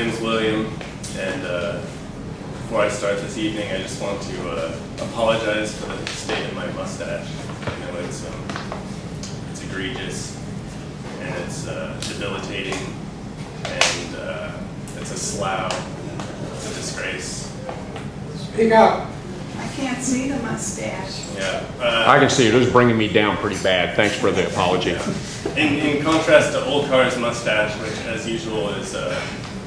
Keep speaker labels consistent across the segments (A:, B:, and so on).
A: name's William, and before I start this evening, I just want to apologize for the state of my mustache. I know it's egregious, and it's debilitating, and it's a slough. It's a disgrace.
B: Speak up.
C: I can't see the mustache.
A: Yeah.
D: I can see it. It was bringing me down pretty bad. Thanks for the apology.
A: In contrast to Old Car's mustache, which, as usual, is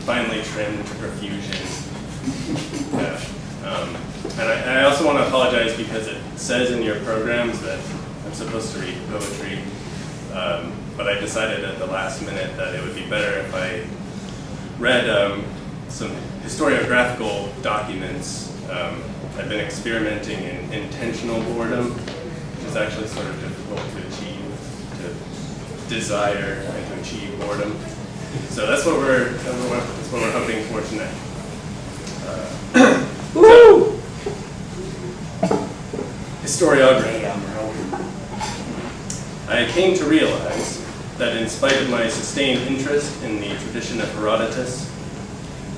A: finely trimmed to profusion. Yeah. And I also want to apologize because it says in your programs that I'm supposed to read poetry, but I decided at the last minute that it would be better if I read some historiographical documents. I've been experimenting in intentional boredom, which is actually sort of difficult to achieve, to desire and to achieve boredom. So that's what we're hoping for tonight. So, historiography. I came to realize that in spite of my sustained interest in the tradition of Herodotus,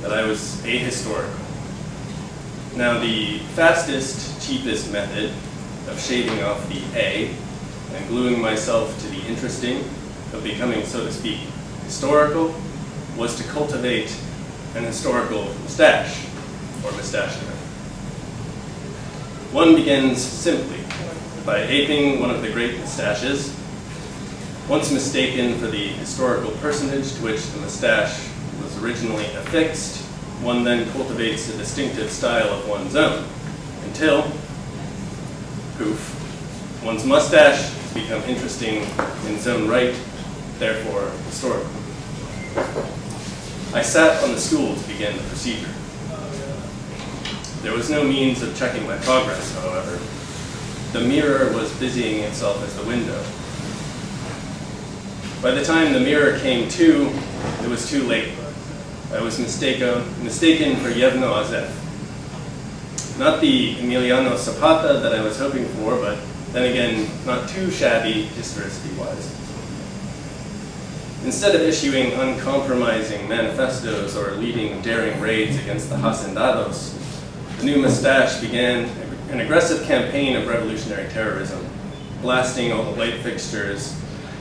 A: that I was ahistorical. Now, the fastest, cheapest method of shaving off the A and gluing myself to the interesting, of becoming, so to speak, historical, was to cultivate an historical mustache, or mustachio. One begins simply by aping one of the great mustaches. Once mistaken for the historical personage to which the mustache was originally affixed, one then cultivates a distinctive style of one's own, until, poof, one's mustache has become interesting in its own right, therefore historical. I sat on the stool to begin the procedure. There was no means of checking my progress, however. The mirror was busying itself as the window. By the time the mirror came to, it was too late. I was mistaken for Yevno Azef. Not the Emiliano Zapata that I was hoping for, but then again, not too shabby historicity-wise. Instead of issuing uncompromising manifestos or leading daring raids against the hacendados, the new mustache began an aggressive campaign of revolutionary terrorism, blasting all the light fixtures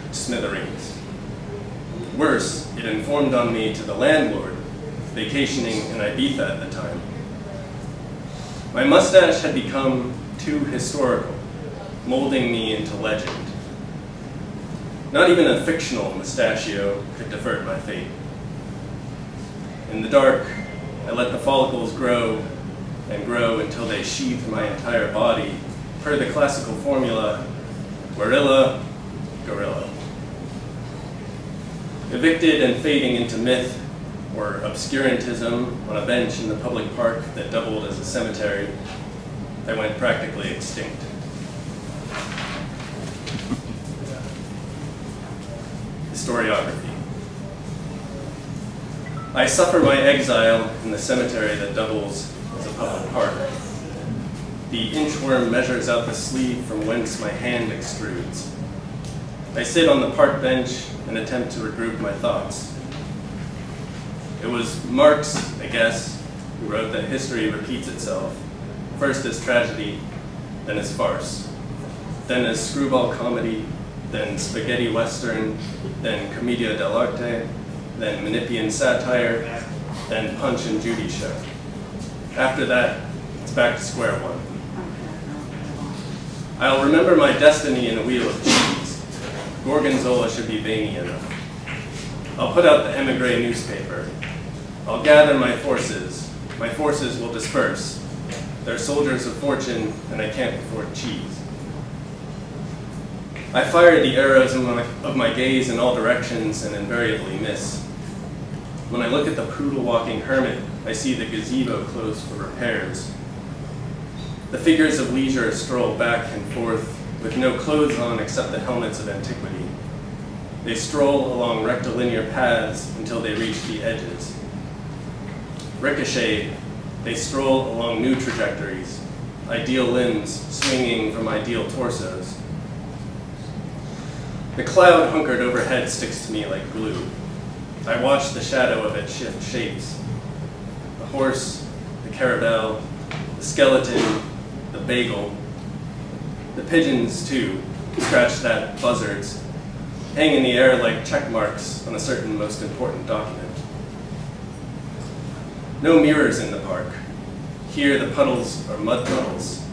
A: to smithereens. Worse, it informed on me to the landlord, vacationing in Ibiza at the time. My mustache had become too historical, molding me into legend. Not even a fictional mustachio could divert my fate. In the dark, I let the follicles grow and grow until they sheathed my entire body, per the classical formula, guerrilla, gorilla. Evicted and fading into myth or obscurantism on a bench in the public park that doubled as a cemetery, I went practically extinct. Historiography. I suffer my exile in the cemetery that doubles as a public park. The inchworm measures out the sleeve from whence my hand extrudes. I sit on the park bench and attempt to regroup my thoughts. It was Marx, I guess, who wrote that history repeats itself, first as tragedy, then as farce, then as screwball comedy, then spaghetti western, then commedia dell'arte, then Menippean satire, then Punch and Judy show. After that, it's back to square one. I'll remember my destiny in a wheel of cheese. Gorgonzola should be veiny enough. I'll put out the emigre newspaper. I'll gather my forces. My forces will disperse. They're soldiers of fortune, and I can't afford cheese. I fire the arrows of my gaze in all directions and invariably miss. When I look at the poodle-walking hermit, I see the gazebo closed for repairs. The figures of leisure stroll back and forth with no clothes on except the helmets of antiquity. They stroll along rectilinear paths until they reach the edges. Ricochet, they stroll along new trajectories, ideal limbs swinging from ideal torsos. The cloud hunkered overhead sticks to me like glue. I watch the shadow of it shift shapes, horse, the caravel, the skeleton, the bagel. The pigeons, too, scratched at buzzards, hang in the air like check marks on a certain most important document. No mirrors in the park. Here the puddles are mud puddles.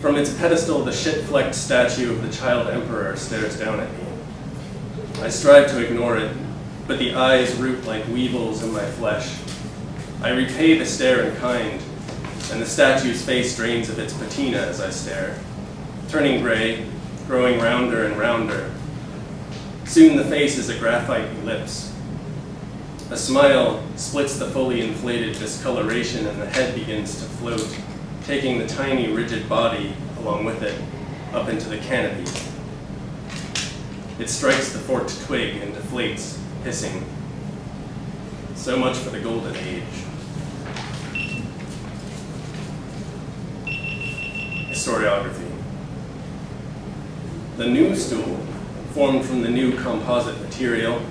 A: From its pedestal, the shit-flecked statue of the child emperor stares down at me. I strive to ignore it, but the eyes root like weevils in my flesh. I repay the stare in kind, and the statue's face drains of its patina as I stare, turning gray, growing rounder and rounder. Soon the face is a graphite ellipse. A smile splits the fully inflated discoloration and the head begins to float, taking the tiny rigid body along with it up into the canopy. It strikes the forked twig and deflates, hissing. So much for the golden age. Historiography. The new stool, formed from the new composite material,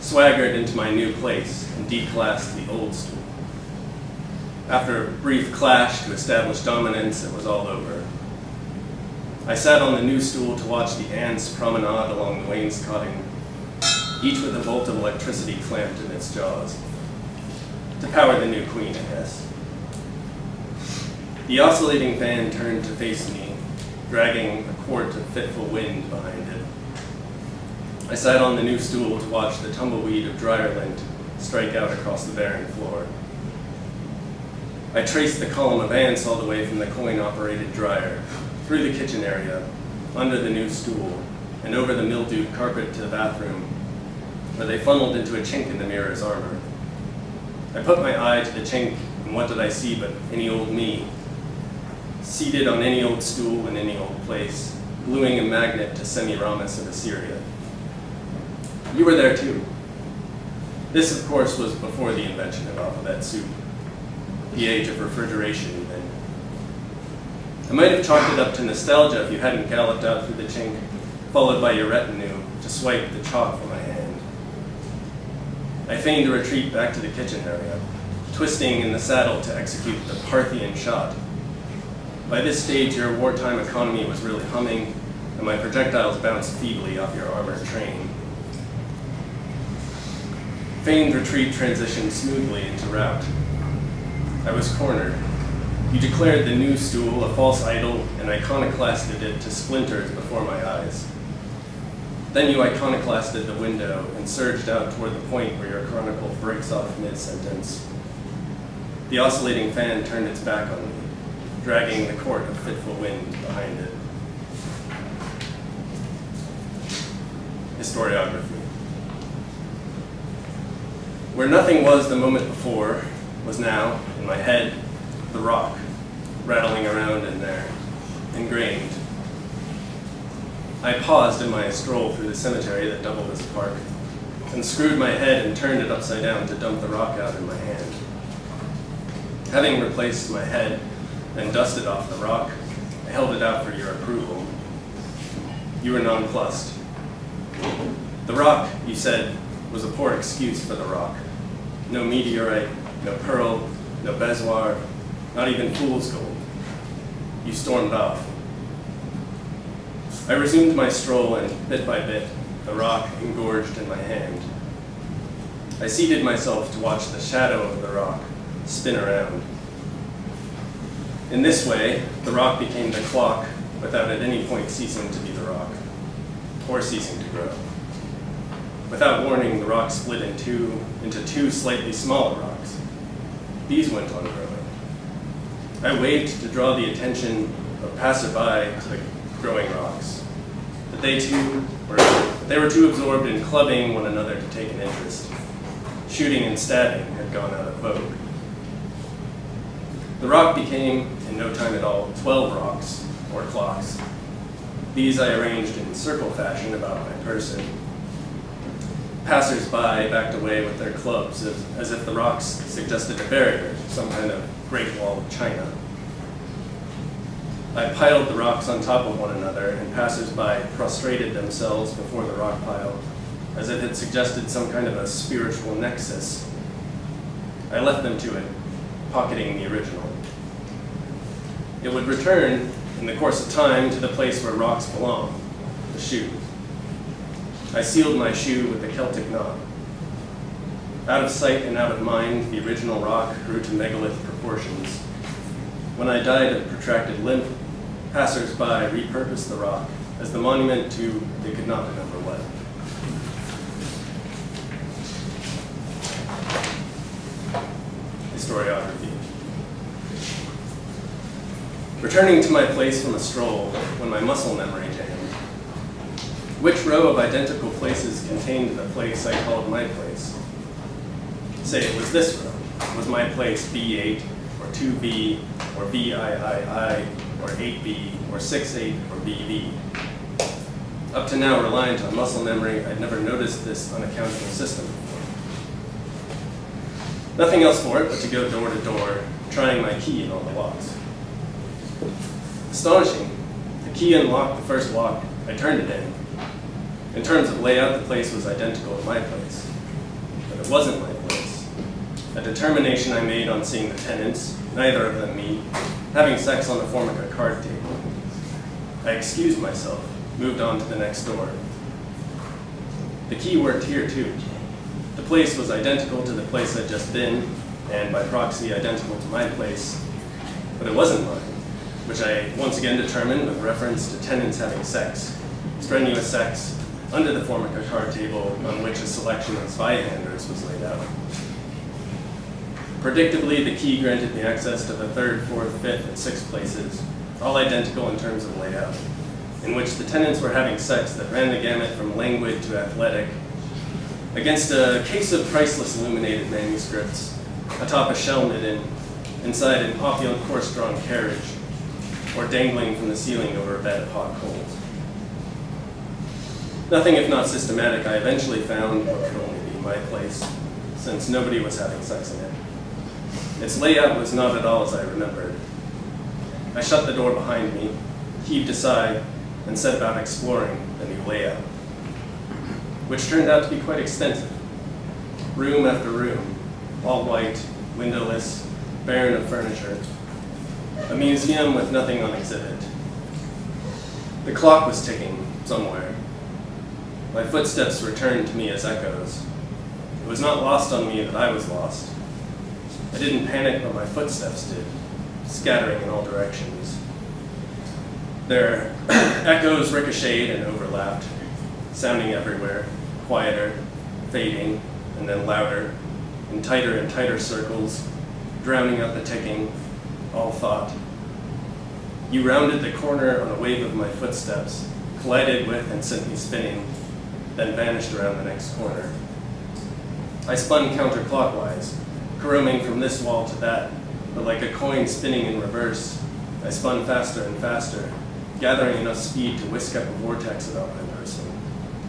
A: swaggered into my new place and declassed the old stool. After a brief clash to establish dominance, it was all over. I sat on the new stool to watch the ants promenade along the wainscoting, each with a volt of electricity clamped in its jaws. To power the new queen, I guess. The oscillating fan turned to face me, dragging a quart of fitful wind behind it. I sat on the new stool to watch the tumbleweed of dryer lint strike out across the barren floor. I traced the column of ants all the way from the coin-operated dryer, through the kitchen area, under the new stool, and over the mildewed carpet to the bathroom, where they funneled into a chink in the mirror's armor. I put my eye to the chink, and what did I see but any old me, seated on any old stool in any old place, gluing a magnet to Semiramis of Assyria. You were there too. This, of course, was before the invention of alphabet soup, the age of refrigeration even. I might have chalked it up to nostalgia if you hadn't galloped out through the chink, followed by your retinue, to swipe the chalk from my hand. I feigned a retreat back to the kitchen area, twisting in the saddle to execute the Parthian shot. By this stage, your wartime economy was really humming, and my projectiles bounced feebly off your armored train. Feigned retreat transitioned smoothly into rout. I was cornered. You declared the new stool a false idol and iconoclasted it to splinters before my eyes. Then you iconoclasted the window and surged out toward the point where your chronicle breaks off mid-sentence. The oscillating fan turned its back on me, dragging the quart of fitful wind behind it. Historiography. Where nothing was the moment before was now, in my head, the rock, rattling around in there, ingrained. I paused in my stroll through the cemetery that doubled as a park, and screwed my head and turned it upside down to dump the rock out in my hand. Having replaced my head and dusted off the rock, I held it out for your approval. You were nonplussed. The rock, you said, was a poor excuse for the rock. No meteorite, no pearl, no bezoar, not even fool's gold. You stormed off. I resumed my stroll, and bit by bit, the rock engorged in my hand. I seated myself to watch the shadow of the rock spin around. In this way, the rock became the clock without at any point ceasing to be the rock, or ceasing to grow. Without warning, the rock split into two slightly smaller rocks. These went on growing. I waved to draw the attention of passerby to the growing rocks, but they were too absorbed in clubbing one another to take an interest. Shooting and stabbing had gone out of vogue. The rock became, in no time at all, 12 rocks, or clocks. These I arranged in circle fashion about my person. Passers-by backed away with their clubs as if the rocks suggested a barrier, some kind of Great Wall of China. I piled the rocks on top of one another, and passers-by prostrated themselves before the rock pile, as if it suggested some kind of a spiritual nexus. I left them to it, pocketing the original. It would return, in the course of time, to the place where rocks belong, the shoe. I sealed my shoe with a Celtic knot. Out of sight and out of mind, the original rock grew to megalith proportions. When I died of protracted limp, passers-by repurposed the rock as the monument to they could not remember what. Historiography. Returning to my place from a stroll when my muscle memory jammed. Which row of identical places contained the place I called my place? Say it was this row. Was my place B8, or 2B, or VIII, or 8B, or 68, or BB? Up to now, reliant on muscle memory, I'd never noticed this unaccountable system before. Nothing else for it but to go door to door, trying my key in all the locks. Astonishing, the key unlocked the first lock, I turned it in. In terms of layout, the place was identical to my place. But it wasn't my place. A determination I made on seeing the tenants, neither of them me, having sex on the Formica card table. I excused myself, moved on to the next door. The key worked here too. The place was identical to the place I'd just been, and by proxy identical to my place, but it wasn't mine, which I once again determined with reference to tenants having sex, strenuous sex, under the Formica card table on which a selection of Zweihanders was laid out. Predictably, the key granted me access to the third, fourth, fifth, and sixth places, all identical in terms of layout, in which the tenants were having sex that ran the gamut from languid to athletic, against a case of priceless illuminated manuscripts, atop a shell knitted inside an opulent horse-drawn carriage, or dangling from the ceiling over a bed of hot coals. Nothing if not systematic, I eventually found what could only be my place, since nobody was having sex in it. Its layout was not at all as I remembered. I shut the door behind me, heaved a sigh, and set about exploring the new layout, which turned out to be quite extensive. Room after room, all white, windowless, barren of furniture. A museum with nothing on exhibit. The clock was ticking somewhere. My footsteps returned to me as echoes. It was not lost on me that I was lost. I didn't panic, but my footsteps did, scattering in all directions. Their echoes ricocheted and overlapped, sounding everywhere, quieter, fading, and then louder, in tighter and tighter circles, drowning out the ticking, all thought. You rounded the corner on a wave of my footsteps, collided with and sent me spinning, then vanished around the next corner. I spun counterclockwise, caroming from this wall to that, but like a coin spinning in reverse, I spun faster and faster, gathering enough speed to whisk up a vortex about my person,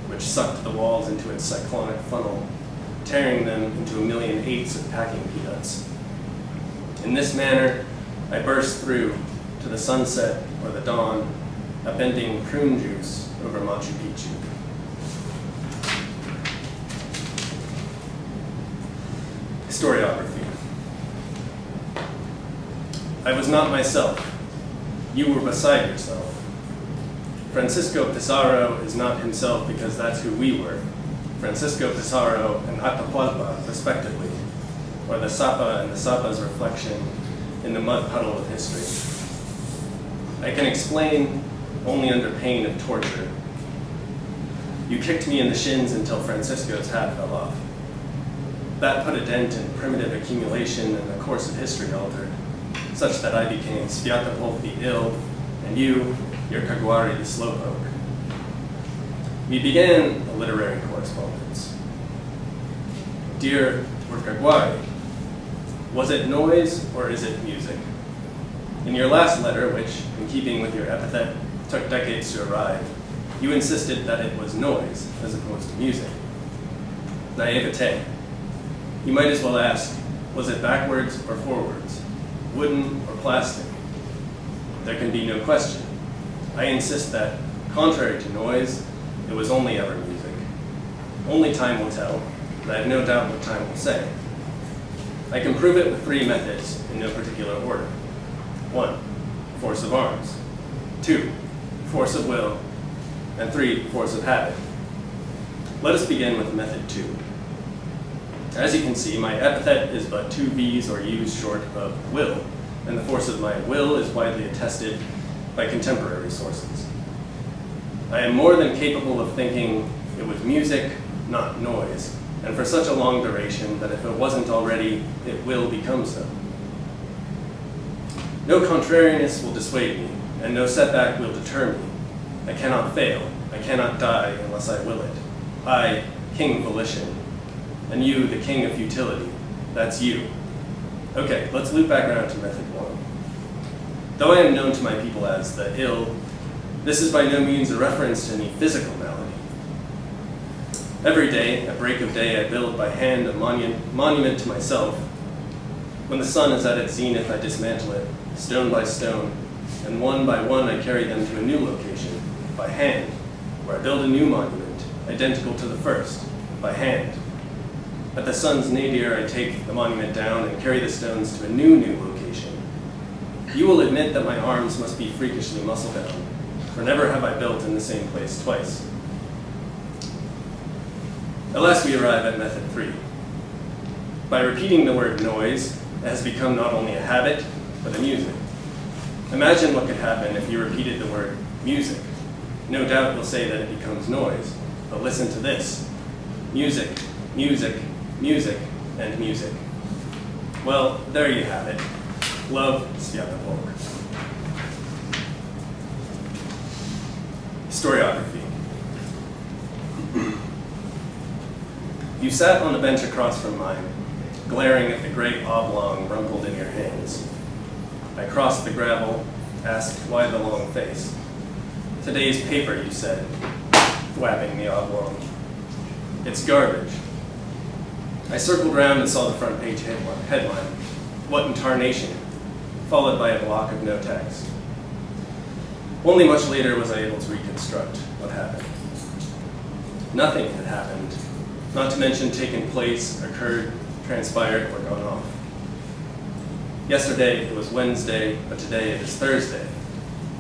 A: which sucked the walls into its cyclonic funnel, tearing them into a million eighths of packing peanuts. In this manner, I burst through to the sunset or the dawn, upending prune juice over Machu Picchu. Historiography. I was not myself. You were beside yourself. Francisco Pizarro is not himself because that's who we were. Francisco Pizarro and Atahualpa, respectively, or the Sapa and the Sapa's reflection in the mud puddle of history. I can explain only under pain of torture. You kicked me in the shins until Francisco's hat fell off. That put a dent in primitive accumulation and the course of history altered, such that I became Sviatopolk the ill, and you, your Kaguari the slowpoke. We began a literary correspondence. Dear Kaguari, was it noise or is it music? In your last letter, which, in keeping with your epithet, took decades to arrive, you insisted that it was noise as opposed to music. Naivete. You might as well ask, was it backwards or forwards, wooden or plastic? There can be no question. I insist that, contrary to noise, it was only ever music. Only time will tell, but I have no doubt what time will say. I can prove it with three methods in no particular order. 1, force of arms. 2, force of will. And 3, force of habit. Let us begin with method 2. As you can see, my epithet is but 2 V's or U's short of will, and the force of my will is widely attested by contemporary sources. I am more than capable of thinking it was music, not noise, and for such a long duration that if it wasn't already, it will become so. No contrariness will dissuade me, and no setback will deter me. I cannot fail, I cannot die unless I will it. I, king volition, and you, the king of futility. That's you. Okay, let's loop back around to method 1. Though I am known to my people as the ill, this is by no means a reference to any physical malady. Every day, at break of day, I build by hand a monument to myself. When the sun is at its zenith, I dismantle it, stone by stone, and one by one I carry them to a new location, by hand, where I build a new monument, identical to the first, by hand. At the sun's nadir, I take the monument down and carry the stones to a new location. You will admit that my arms must be freakishly muscle-bound, for never have I built in the same place twice. At last we arrive at method 3. By repeating the word noise, it has become not only a habit, but a music. Imagine what could happen if you repeated the word music. No doubt you'll say that it becomes noise, but listen to this. Music, music, music, and music. Well, there you have it. Love Sviatopolk. Historiography. You sat on the bench across from mine, glaring at the great oblong rumpled in your hands. I crossed the gravel, asked why the long face. Today's paper, you said, thwapping the oblong. It's garbage. I circled round and saw the front page headline, What in Tarnation, followed by a block of no text. Only much later was I able to reconstruct what happened. Nothing had happened, not to mention taken place, occurred, transpired, or gone off. Yesterday it was Wednesday, but today it is Thursday.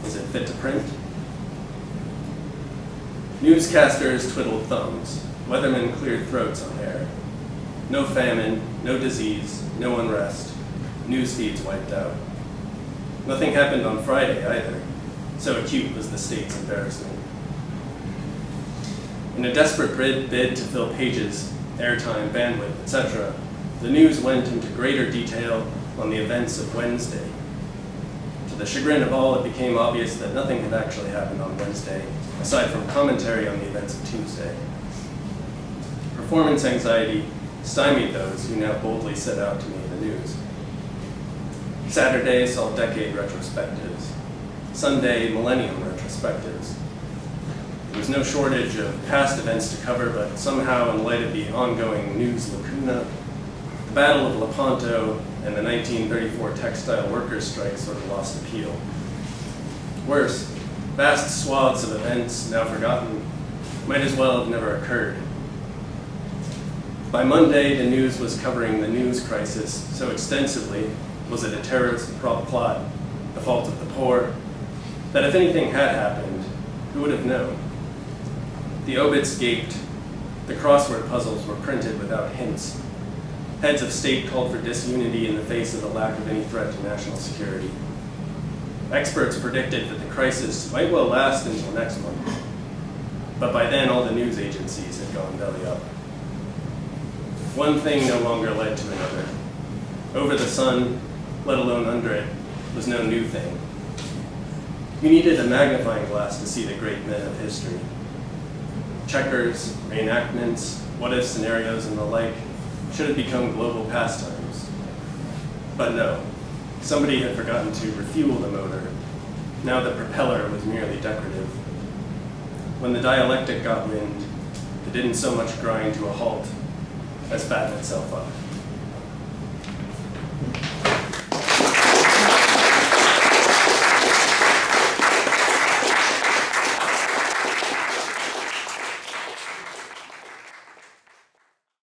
A: Is it fit to print? Newscasters twiddled thumbs. Weathermen cleared throats on air. No famine, no disease, no unrest. News feeds wiped out. Nothing happened on Friday either. So acute was the state's embarrassment. In a desperate bid to fill pages, airtime, bandwidth, etc., the news went into greater detail on the events of Wednesday. To the chagrin of all, it became obvious that nothing had actually happened on Wednesday, aside from commentary on the events of Tuesday. Performance anxiety stymied those who now boldly set out to meet the news. Saturday saw decade retrospectives. Sunday, millennium retrospectives. There was no shortage of past events to cover, but somehow, in light of the ongoing news lacuna, the Battle of Lepanto and the 1934 textile workers' strike sort of lost appeal. Worse, vast swaths of events, now forgotten, might as well have never occurred. By Monday, the news was covering the news crisis so extensively, was it a terrorist plot, the fault of the poor, that if anything had happened, who would have known? The obits gaped, the crossword puzzles were printed without hints. Heads of state called for disunity in the face of the lack of any threat to national security. Experts predicted that the crisis might well last until next month, but by then all the news agencies had gone belly up. One thing no longer led to another. Over the sun, let alone under it, was no new thing. You needed a magnifying glass to see the great men of history. Checkers, reenactments, what-if scenarios, and the like should have become global pastimes. But no, somebody had forgotten to refuel the motor. Now the propeller was merely decorative. When the dialectic got wind, it didn't so much grind to a halt as fatten itself up.